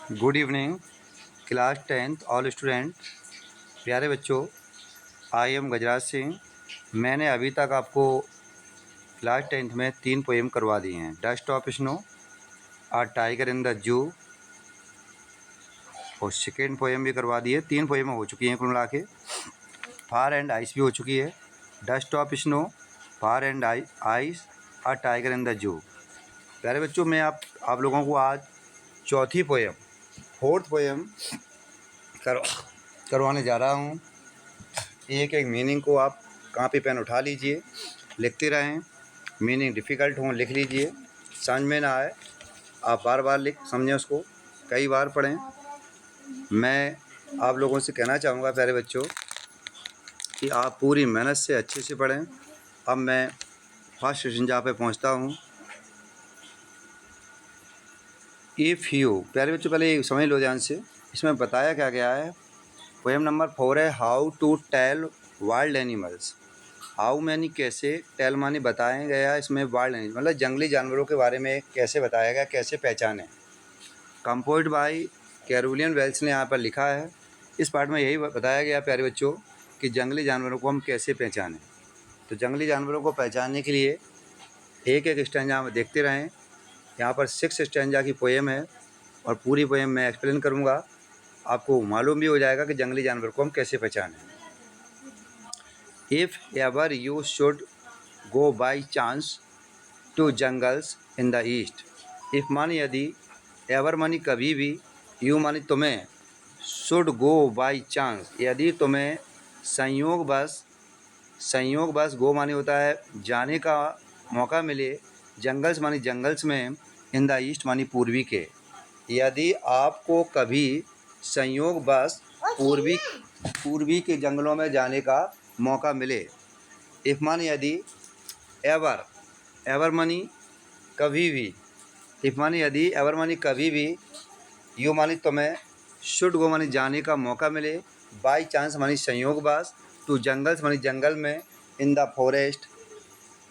Good evening class 10th all student. प्यारे बच्चों, I am Gajraj Singh. मैंने अभी तक आपको क्लास 10th में 3 पोएम करवा दिए हैं। Dust of snow, a tiger in the zoo, और सेकेंड पोएम भी करवा दिए। 3 पोएम हो चुकी हैं कुल मिला के। फायर एंड आइस भी हो चुकी है। Dust of snow, fire and ice, a tiger in the zoo. प्यारे बच्चों, मैं आप लोगों को आज चौथी पोएम, फोर्थ पोएम करवाने जा रहा हूँ। एक एक मीनिंग को आप कॉपी पेन उठा लीजिए, लिखते रहें। मीनिंग डिफ़िकल्ट हो लिख लीजिए, समझ में ना आए आप बार बार लिख समझें, उसको कई बार पढ़ें। मैं आप लोगों से कहना चाहूँगा प्यारे बच्चों कि आप पूरी मेहनत से अच्छे से पढ़ें। अब मैं फर्स्ट स्टेंजा पे पहुँचता हूँ। इफ़ यू, प्यारे बच्चों पहले समझ लो ध्यान से, इसमें बताया क्या गया है। पोएम नंबर 4 है how to tell wild animals. How many कैसे, टेल मानी बताया गया। इसमें वाइल्ड एनिमल मतलब जंगली जानवरों के बारे में कैसे बताया गया, कैसे पहचानें। कंपोज्ड बाय कैरोलिन वेल्स ने यहाँ पर लिखा है। इस पार्ट में यही बताया गया प्यारे बच्चों कि जंगली जानवरों को हम कैसे पहचानें। तो जंगली जानवरों को पहचानने के लिए एक एक स्टैंजा में देखते रहें। यहाँ पर 6 स्टैंजा की पोएम है और पूरी पोएम मैं एक्सप्लेन करूँगा। आपको मालूम भी हो जाएगा कि जंगली जानवर को हम कैसे पहचानें। If ever you should go by chance to jungles in the east. If मानी यदि, एवर मानी कभी भी, यू मानी तुम्हें, शुड गो बाई चांस यदि तुम्हें संयोग बस गो मानी होता है जाने का मौका मिले, जंगल्स मानी जंगल्स में, इन द ईस्ट मानी पूर्वी के। यदि आपको कभी संयोग बस पूर्वी के जंगलों में जाने का मौका मिले। इफ़ मानी यदि, एवर मानी कभी भी, इफ़ मानी यदि, एवर मानी कभी भी, यू मानी तुम्हें, शुड गो मानी जाने का मौका मिले, बाई चांस मानी संयोगवश, टू जंगल्स मानी जंगल में, इन द फॉरेस्ट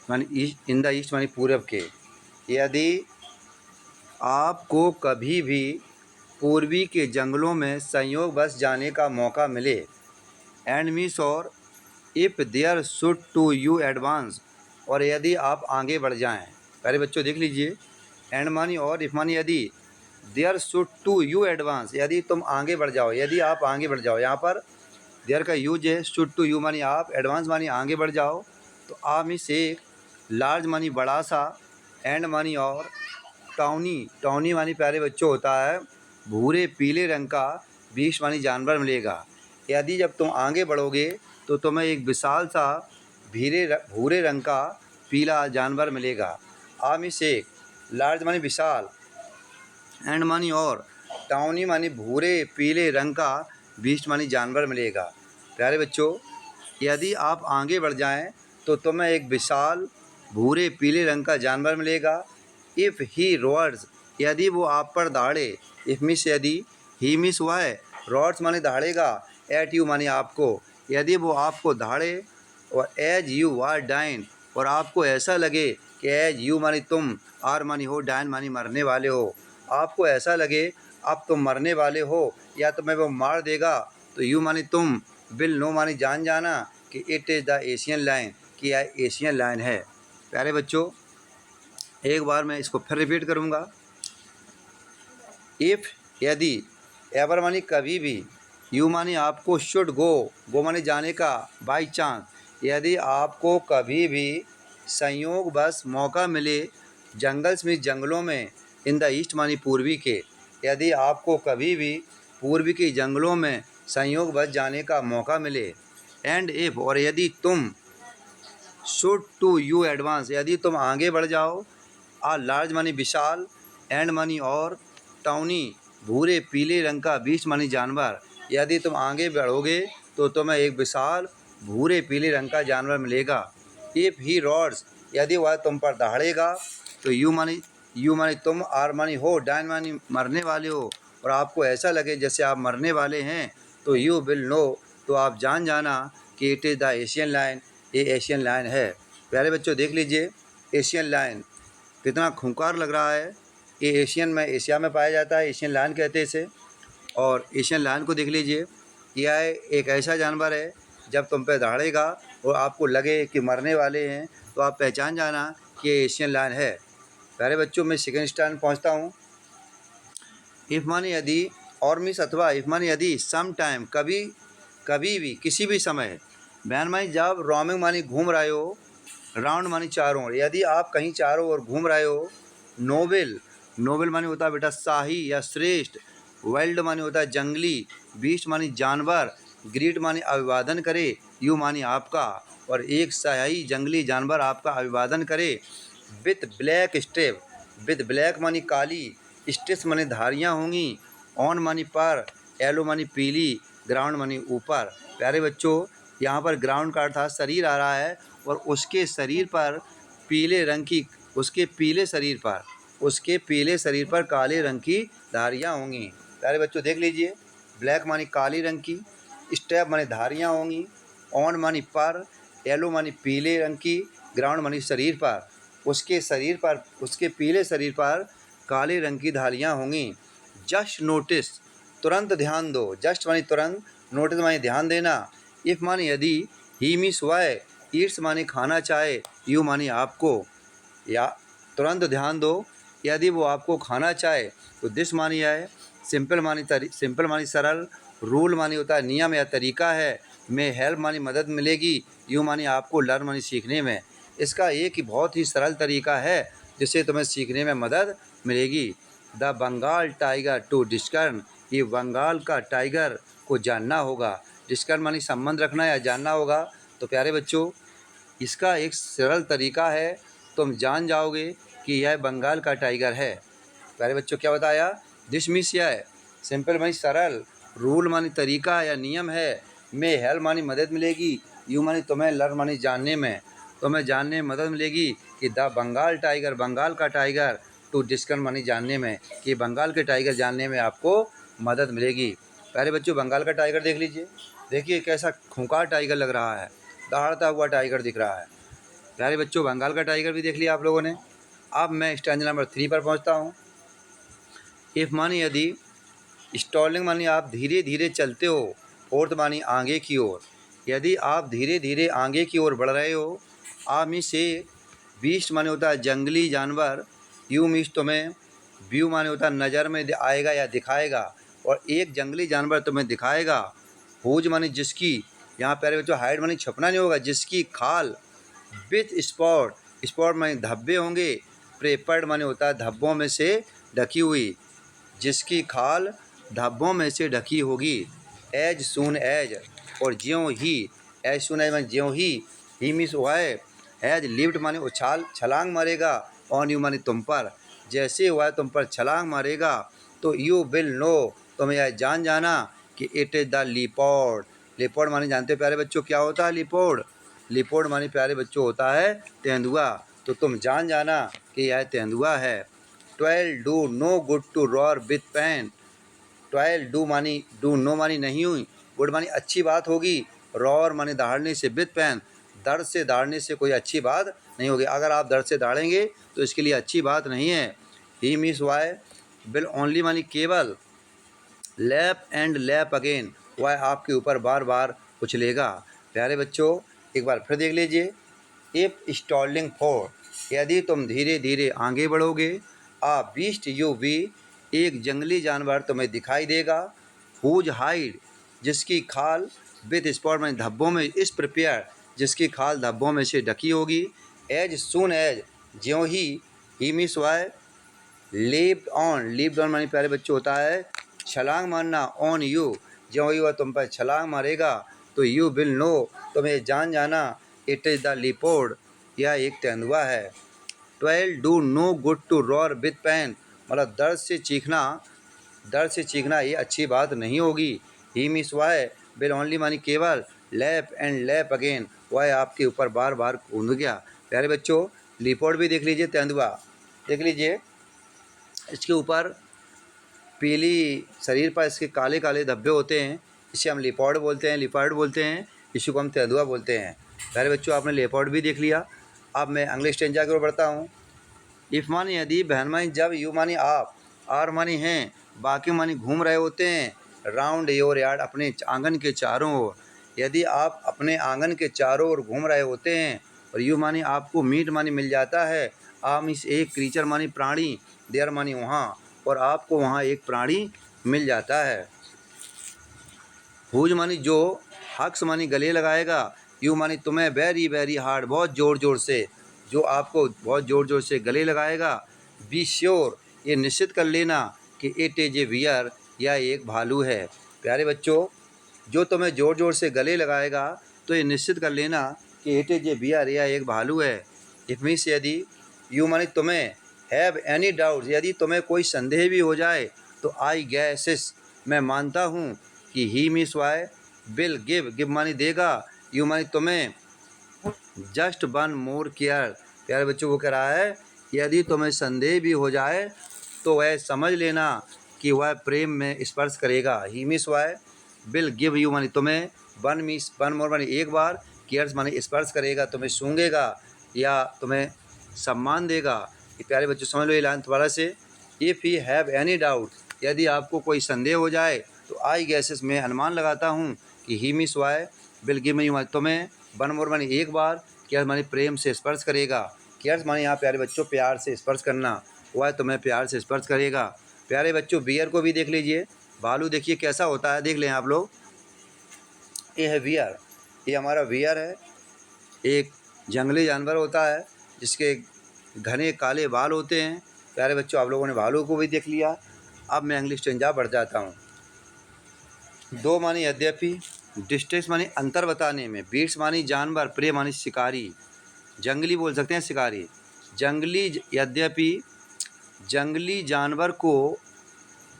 मानी ईस्ट, इन द ईस्ट मानी पूरब के। यदि आपको कभी भी पूर्वी के जंगलों में संयोगवश जाने का मौका मिले। एंड मीस और if there should to you advance, और यदि आप आगे बढ़ जाएं। पहले बच्चों देख लीजिए, एंड मानी और, इफ़ मानी यदि, there should to you advance यदि तुम आगे बढ़ जाओ, यदि आप आगे बढ़ जाओ। यहाँ पर देयर का यूज है, शुड टू यू मानी आप, एडवांस मानी आगे बढ़ जाओ। तो आप में से एक, लार्ज मानी बड़ा सा, एंड मानी और, टाउनी मानी प्यारे बच्चों होता है भूरे पीले रंग का बीस्ट मानी जानवर मिलेगा। यदि जब तुम आगे बढ़ोगे तो तुम्हें एक विशाल सा भूरे रंग का पीला जानवर मिलेगा। आ में से एक, लार्ज मानी विशाल, एंड मानी और, टाउनी मानी भूरे पीले रंग का बीस्ट मानी जानवर मिलेगा। प्यारे बच्चों, यदि आप आगे बढ़ जाएं तो तुम्हें एक विशाल भूरे पीले रंग का जानवर मिलेगा। इफ़ ही रोअर्स, यदि वो आप पर दहाड़े। इफ़ मिस यदि, ही मिस हुआ है, रोअर्स माने दहाड़ेगा, एट यू माने आपको। यदि वो आपको दहाड़े, और एज यू आर डाइन, और आपको ऐसा लगे कि एज यू मानी तुम, आर मानी हो, डाइन मानी मरने वाले हो। आपको ऐसा लगे अब तुम मरने वाले हो या तुम्हें वो मार देगा, तो यू मानी तुम, विल नो मानी जान जाना कि it is the Asian line, कि यह एशियन लाइन है। प्यारे बच्चों, एक बार मैं इसको फिर रिपीट करूँगा। इफ़ यदि, एवर मानी कभी भी, यू मानी आपको, शुड गो मानी जाने का, बाई चांस यदि आपको कभी भी संयोगवश मौका मिले, जंगल्स में जंगलों में, इन द ईस्ट मानी पूर्वी के। यदि आपको कभी भी पूर्वी के जंगलों में संयोगवश जाने का मौका मिले। एंड इफ़, और यदि तुम, शुड टू यू एडवांस यदि तुम आगे बढ़ जाओ। आ लार्ज मानी विशाल, एंड मानी और, टाउनी भूरे पीले रंग का बीस्ट मानी जानवर। यदि तुम आगे बढ़ोगे तो तुम्हें एक विशाल भूरे पीले रंग का जानवर मिलेगा। इफ़ ही रॉड्स, यदि वह तुम पर दहाड़ेगा, तो यू मानी तुम, आर मानी हो, डाइन मानी मरने वाले हो, और आपको ऐसा लगे जैसे आप मरने वाले हैं, तो यू विल नो, तो आप जान जाना कि it is the Asian line, ये एशियन लाइन है। प्यारे बच्चों देख लीजिए, एशियन लाइन कितना खूंखार लग रहा है। ये एशिया में पाया जाता है, एशियन लायन कहते हैं इसे। और एशियन लायन को देख लीजिए, यह एक ऐसा जानवर है जब तुम पे दहाड़ेगा और आपको लगे कि मरने वाले हैं तो आप पहचान जाना कि ये एशियन लायन है। प्यारे बच्चों, मैं सेकंड स्टैंड पहुंचता हूँ। इफ़ माने यदि, और मिस अथवा, इफ़ माने यदि, सम टाइम कभी, कभी भी, किसी भी समय। बैन मानी जब, रोमिंग मानी घूम रहे हो, राउंड मानी चारों ओर, यदि आप कहीं चारों ओर घूम रहे हो। नोबेल, नोबेल मानी होता है बेटा शाही या श्रेष्ठ। वाइल्ड मानी होता है जंगली। बीस्ट मानी जानवर। ग्रीट मानी अभिवादन करे, यू मानी आपका, और एक शाही जंगली जानवर आपका अभिवादन करे। With black step, with black मानी काली, स्टेप्स मानी धारियाँ होंगी, ऑन मानी पर, येलो मानी पीली, ग्राउंड मानी ऊपर। प्यारे बच्चों, यहाँ पर ग्राउंड का अर्थात शरीर आ रहा है और उसके शरीर पर पीले रंग की, उसके पीले शरीर पर काले रंग की धारियाँ होंगी। प्यारे बच्चों देख लीजिए, ब्लैक मानी काली रंग की, स्टेप मानी धारियाँ होंगी, ऑन मानी पर, येलो मानी पीले रंग की, ग्राउंड मानी शरीर पर, उसके पीले शरीर पर काले रंग की धारियाँ होंगी। जस्ट नोटिस, तुरंत ध्यान दो। जस्ट मानी तुरंत, नोटिस मानी ध्यान देना। इफ़ मानी यदि, ही मीन्स वाई, ईट्स मानी खाना चाहे, यू मानी आपको, या तुरंत ध्यान दो। यदि वो आपको खाना चाहे तो दिस मानी है, सिंपल मानी सरल, रूल मानी होता है नियम या तरीका है, में हेल्प मानी मदद मिलेगी, यू मानी आपको, लर्न मानी सीखने में। इसका एक ही बहुत ही सरल तरीका है जिससे तुम्हें सीखने में मदद मिलेगी। द बंगाल टाइगर टू डिस्कर्न, ये बंगाल का टाइगर को जानना होगा। डिस्कर्न मानी संबंध रखना या जानना होगा। तो प्यारे बच्चों, इसका एक सरल तरीका है, तुम जान जाओगे कि यह बंगाल का टाइगर है। प्यारे बच्चों क्या बताया, दिस मीन्स यह है, सिंपल मानी सरल, रूल मानी तरीका या नियम है, में हेल्प मानी मदद मिलेगी, यू मानी तुम्हें, लर्न मानी जानने में, तुम्हें जानने में मदद मिलेगी कि द बंगाल टाइगर, बंगाल का टाइगर, टू डिस्कन मानी जानने में, कि बंगाल के टाइगर जानने में आपको मदद मिलेगी। प्यारे बच्चों, बंगाल का टाइगर देख लीजिए, देखिए कैसा खूंखार टाइगर लग रहा है, दहाड़ता हुआ टाइगर दिख रहा है। प्यारे बच्चों, बंगाल का टाइगर भी देख लिया आप लोगों ने। अब मैं स्टैंजा नंबर 3 पर पहुंचता हूं। इफ़ मानी यदि, स्टॉलिंग मानी आप धीरे धीरे चलते हो, फोर्थ मानी आगे की ओर, यदि आप धीरे धीरे आगे की ओर बढ़ रहे हो। आ मीन्स से, बीस्ट माने होता है जंगली जानवर, यू मीन्स तुम्हें, व्यू माने होता है नज़र में आएगा या दिखाएगा, और एक जंगली जानवर तुम्हें दिखाएगा। हुज माने जिसकी, यहाँ प्यारे बच्चों हाइड माने छपना नहीं होगा, जिसकी खाल, विथ स्पॉट, स्पॉट माने धब्बे होंगे, प्रेपर्ड माने होता है धब्बों में से ढकी हुई, जिसकी खाल धब्बों में से ढकी होगी। एज सून एज, और ज्यों ही, एज सून एज माने ज्यों ही मीन्स वाई, एज लिफ्ट माने उछाल, छलांग मारेगा, ऑन यू माने तुम पर, जैसे वह तुम पर छलांग मारेगा तो यू विल नो, तुम्हें यह जान जाना कि it is the leopard. Leopard माने जानते हो प्यारे बच्चों क्या होता है लिपोर्ड? लिपोर्ड माने प्यारे बच्चों होता है तेंदुआ, तो तुम जान जाना कि यह तेंदुआ है। 12 do no good to roar with pain, 12 do मानी, डू नो मानी नहीं हुई, गुड मानी अच्छी बात होगी, रॉर मानी दहाड़ने से, विथ पेन दर्द से दहाड़ने से कोई अच्छी बात नहीं होगी। अगर आप दर्द से दहाड़ेंगे तो इसके लिए अच्छी बात नहीं है। ही मीन्स वाई, विल ओनली मानी केवल, लैप एंड लैप अगेन, वह आपके ऊपर बार बार उछलेगा। प्यारे बच्चों एक बार फिर देख लीजिए। इफ़ स्टॉलिंग फॉर, यदि तुम धीरे धीरे आगे बढ़ोगे। आ बीस्ट यू वी, एक जंगली जानवर तुम्हें दिखाई देगा। हुज हाइड, जिसकी खाल, विथ स्पॉट में धब्बों में, इस प्रिपेयर, जिसकी खाल धब्बों में से ढकी होगी। एज सून एज, ज्यों ही मीन्स वाई, लीप्ड ऑन मानी प्यारे बच्चों होता है छलांग मारना, ऑन यू, ज्यों ही वह तुम पर छलांग मारेगा तो यू विल नो, तुम्हें जान जाना, इट इज़ द लिपोर्ड, यह एक तेंदुआ है। 12 do no good to roar with pain, मतलब दर्द से चीखना ये अच्छी बात नहीं होगी। He means why, will only मानी केवल, लैप एंड लैप अगेन, वह आपके ऊपर बार बार कूद गया। प्यारे बच्चों लिपोर्ड भी देख लीजिए, तेंदुआ देख लीजिए, इसके ऊपर पीली शरीर पर इसके काले काले धब्बे होते हैं, इसे हम लिपोर्ड बोलते हैं, इसी को हम तेंदुआ बोलते हैं। प्यारे बच्चों आपने लेपर्ड भी देख लिया। अब मैं अगले स्टेंजा की ओर बढ़ता हूँ। इफ़ मानी यदि, बहन मानी जब, यू मानी आप, आर मानी हैं, बाकी मानी घूम रहे होते हैं, राउंड योर यार्ड अपने आंगन के चारों ओर। यदि आप अपने आंगन के चारों ओर घूम रहे होते हैं, और यू मानी आपको मीट मानी मिल जाता है, आम इस एक क्रीचर मानी प्राणी, देयर मानी वहाँ, और आपको वहाँ एक प्राणी मिल जाता है। हुज मानी जो, हक्स मानी गले लगाएगा, यू मानी तुम्हें वेरी वेरी हार्ड बहुत ज़ोर ज़ोर से, जो आपको बहुत ज़ोर ज़ोर से गले लगाएगा। बी श्योर ये निश्चित कर लेना कि इट इज़ ए वियर यह एक भालू है। प्यारे बच्चों, जो तुम्हें ज़ोर ज़ोर से गले लगाएगा तो ये निश्चित कर लेना कि इट इज़ ए वियर यह एक भालू है। इफ मीन्स यदि, यू मानी तुम्हें, हैव एनी डाउट यदि तुम्हें कोई संदेह भी हो जाए, तो आई गैसेस मैं मानता हूँ कि he means why, will give, give money देगा, यू मानी तुम्हें, जस्ट वन मोर केयर। प्यारे बच्चों को कह रहा है यदि तुम्हें संदेह भी हो जाए तो वह समझ लेना कि वह प्रेम में स्पर्श करेगा। He means why, will give you money तुम्हें, वन मीन्स वन मोर मानी एक बार, केयर्स मानी स्पर्श करेगा, तुम्हें सूंघेगा या तुम्हें सम्मान देगा। ये प्यारे बच्चों समझ लो ये लाइन दोबारा से। If he have any doubt यदि आपको कोई संदेह हो जाए, तो आई गैसेस में अनुमान लगाता हूँ कि he means why, will give me money तुम्हें, वन मोर मानी एक बार, केयर्स मानी प्रेम से स्पर्श करेगा। केयर्स मानी यहाँ प्यारे बच्चों प्यार से स्पर्श करना, वह तुम्हें प्यार से स्पर्श करेगा। प्यारे बच्चों बियर को भी देख लीजिए, भालू देखिए कैसा होता है, देख लें आप लोग। ये है बियर, ये हमारा बियर है, एक जंगली जानवर होता है जिसके घने काले बाल होते हैं। प्यारे बच्चों आप लोगों ने भालू को भी देख लिया। अब मैं इंग्लिश टेंजा बढ़ जाता हूँ। दो मानी यद्यपि, डिस्टेंस मानी अंतर बताने में, बीट्स मानी जानवर, प्रे मानी शिकारी, जंगली बोल सकते हैं शिकारी। जंगली यद्यपि, जंगली जानवर को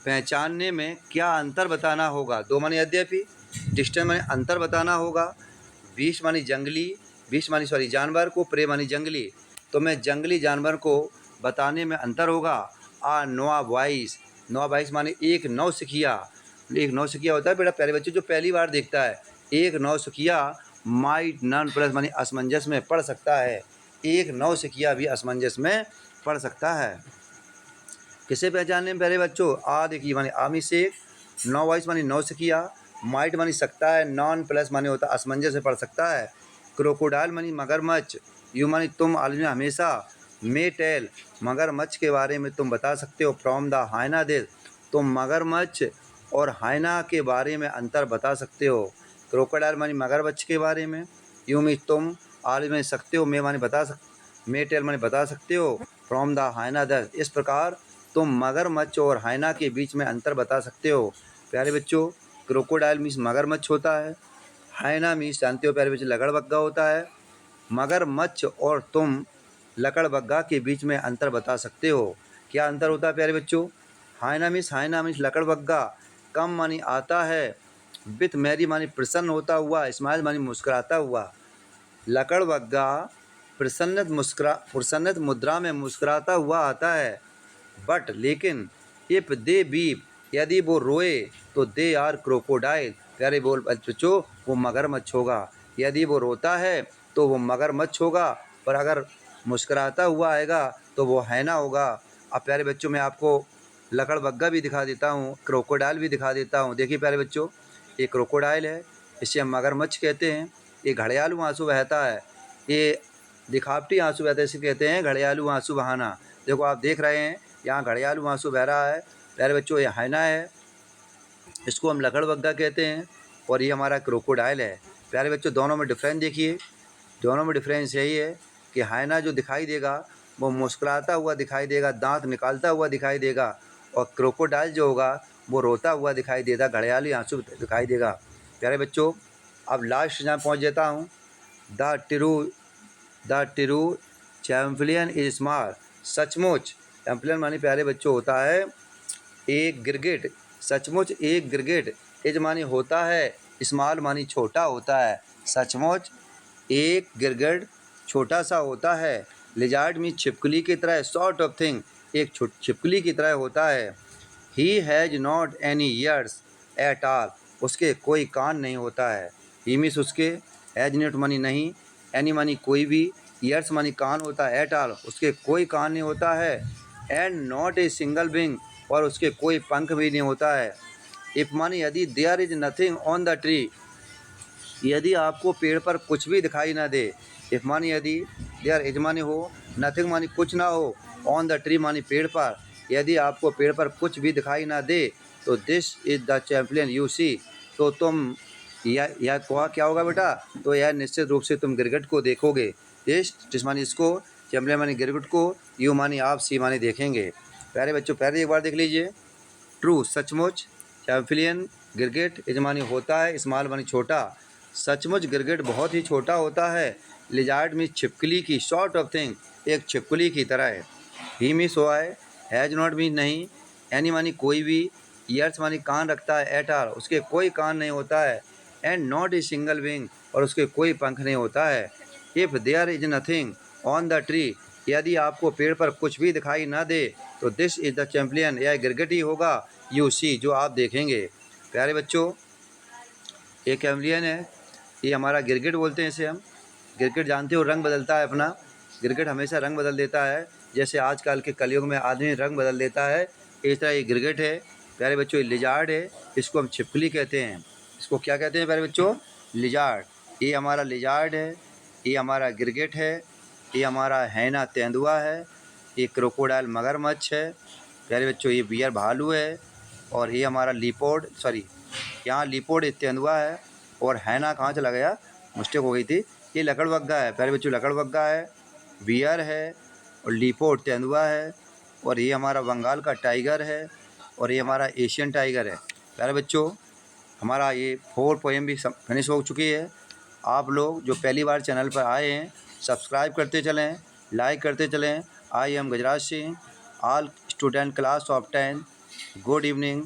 पहचानने में क्या अंतर बताना होगा। दो मानी यद्यपि, डिस्टेंस मानी अंतर बताना होगा, बीट्स मानी जंगली, बीट्स मानी सॉरी जानवर को, प्रे मानी जंगली, तो मैं जंगली जानवर को बताने में अंतर होगा। आ नोआ वॉइस, नोआ वॉइस मानी एक नौसिखिया, एक नौसिखिया होता है बेटा प्यारे बच्चों जो पहली बार देखता है। एक नौसिखिया माइट नॉन प्लस मानी असमंजस में पढ़ सकता है, एक नौसिखिया भी असमंजस में पढ़ सकता है। किसे पहचानने में प्यारे बच्चों, आ देखिए मानी आमी से, नौ वॉइस मानी नौसिखिया, माइट मानी सकता है, नॉन प्लस मानी होता है असमंजस में पढ़ सकता है। क्रोकोडाइल मानी मगरमच्छ, यू मानी तुम आलमी हमेशा, मे टेल मगरमच्छ के बारे में तुम बता सकते हो, फ्रॉम द हाइना दिस तुम मगरमच्छ और हाइना के बारे में अंतर बता सकते हो। क्रोकोडाइल मानी मगरमच्छ के बारे में, यू मीन तुम, आल में सकते हो, मे मानी बता मे टेल मानी बता सकते हो, फ्रॉम द हाइना दस इस प्रकार तुम मगरमच्छ और हाइना के बीच में अंतर बता सकते हो। प्यारे बच्चों क्रोकोडाइल मीन्स मगरमच्छ होता है, हाइना मीन्स जानते हो प्यारे बच्चों लकड़बग्गा होता है। मगरमच्छ और तुम लकड़बग्गा के बीच में अंतर बता सकते हो। क्या अंतर होता है प्यारे बच्चों, हाइना मीन्स लकड़बग्गा, कम मानी आता है, विथ मैरी मानी प्रसन्न होता हुआ, स्माइल मानी मुस्कुराता हुआ। लकड़बग्गा प्रसन्नत मुद्रा में मुस्कुराता हुआ आता है, बट लेकिन इफ दे बीप यदि वो रोए तो दे आर क्रोकोडाइल, प्यारे बोल बच्चों वो मगरमच्छ होगा। यदि वो रोता है तो वो मगरमच्छ होगा, पर अगर मुस्कुराता हुआ आएगा तो वो हैना होगा। अब प्यारे बच्चों मैं आपको लकड़बग्गा भी दिखा देता हूँ, क्रोकोडाइल भी दिखा देता हूँ। देखिए प्यारे बच्चों ये क्रोकोडाइल है, इसे हम मगरमच्छ कहते हैं। ये घड़ियालू आंसू बहता है, ये दिखावटी आंसू बहता है, इसे कहते हैं घड़ियालू आंसू बहाना। देखो आप देख रहे हैं यहाँ घड़ियालू आंसू बह रहा है। प्यारे बच्चों ये हाइना है, इसको हम लकड़बग्गा कहते हैं, और ये हमारा क्रोकोडाइल है। प्यारे बच्चों दोनों में डिफरेंस देखिए, दोनों में डिफरेंस यही है कि हाइना जो दिखाई देगा वो मुस्कुराता हुआ दिखाई देगा, दांत निकालता हुआ दिखाई देगा, और क्रोकोडाइल जो होगा वो रोता हुआ दिखाई देगा, घड़ियाली आंसू दिखाई देगा। प्यारे बच्चों अब लास्ट जहाँ पहुँच जाता हूँ, the true champion is small, सचमुच चैम्पियन मानी प्यारे बच्चों होता है एक गिरगिट, सचमुच एक गिरगिट, इज मानी होता है, स्मॉल मानी छोटा होता है, सचमुच एक गिरगिट छोटा सा होता है। लिजार्ड में छिपकली की तरह, सॉर्ट ऑफ थिंग एक छिपकली की तरह होता है। He has not any years at all, उसके कोई कान नहीं होता है। ही मीन्स उसके, हैज़ नॉट मानी नहीं, एनी मानी कोई भी, ईयर्स मानी कान होता है, एट ऑल उसके कोई कान नहीं होता है, and not a single wing और उसके कोई पंख भी नहीं होता है। इफ मानी यदि there is nothing on the tree, यदि आपको पेड़ पर कुछ भी दिखाई ना दे। इफ मानी यदि, देयर इज मानी हो, नथिंग मानी कुछ ना हो, ऑन द ट्री मानी पेड़ पर, यदि आपको पेड़ पर कुछ भी दिखाई ना दे तो this is the champion you see, तो तुम यह क्या होगा बेटा, तो यह निश्चित रूप से तुम गिरगिट को देखोगे। दिस मानी इसको, चैंपियन मानी गिरगिट को, यू मानी आप, सी मानी देखेंगे। प्यारे बच्चों पहले एक बार देख लीजिए। ट्रू सचमुच, चैंपियन गिरगिट, इजमानी होता है, स्मॉल मानी छोटा, सचमुच गिरगिट बहुत ही छोटा होता है। लिजार्ड में छिपकली की, शॉर्ट ऑफ थिंग एक छिपकली की तरह है। ही मिस हुआ है, हैज नॉट भी नहीं, एनी मानी कोई भी, ईयर्स मानी कान रखता है, एट आर उसके कोई कान नहीं होता है, and not a single wing और उसके कोई पंख नहीं होता है। If there is nothing on the tree, यदि आपको पेड़ पर कुछ भी दिखाई ना दे तो दिस इज द चैंपियन, यह गिरगिट ही होगा, यू सी जो आप देखेंगे। प्यारे बच्चों एक कैमलियन है, ये हमारा गिरगिट बोलते हैं इसे हम। गिरगिट जानते हो रंग बदलता है अपना, गिरगिट हमेशा रंग बदल देता है, जैसे आजकल के कलयुग में आदमी रंग बदल देता है, इस तरह ये गिरगिट है। प्यारे बच्चों ये लिजार्ड है, इसको हम छिपकली कहते हैं। इसको क्या कहते हैं प्यारे बच्चों, लिजार्ड। ये हमारा लिजार्ड है, ये हमारा गिरगिट है, ये हमारा हैना तेंदुआ है, ये क्रोकोडाइल मगरमच्छ है। प्यारे बच्चों ये बियर भालू है, और ये हमारा लीपोर्ड, सॉरी यहाँ लीपोर्ड तेंदुआ है, और हैना कहाँ चला गया, मिस्टेक हो गई थी, ये लकड़बग्गा है। प्यारे बच्चों लकड़बग्गा है, बियर है, और लीपोर्ड तेंदुआ है, और ये हमारा बंगाल का टाइगर है, और ये हमारा एशियन टाइगर है। प्यारे बच्चों हमारा ये 4 पोएम भी फिनिश हो चुकी है। आप लोग जो पहली बार चैनल पर आए हैं सब्सक्राइब करते चलें, लाइक करते चलें। I am Gajraj Singh, all student class of 10, good evening.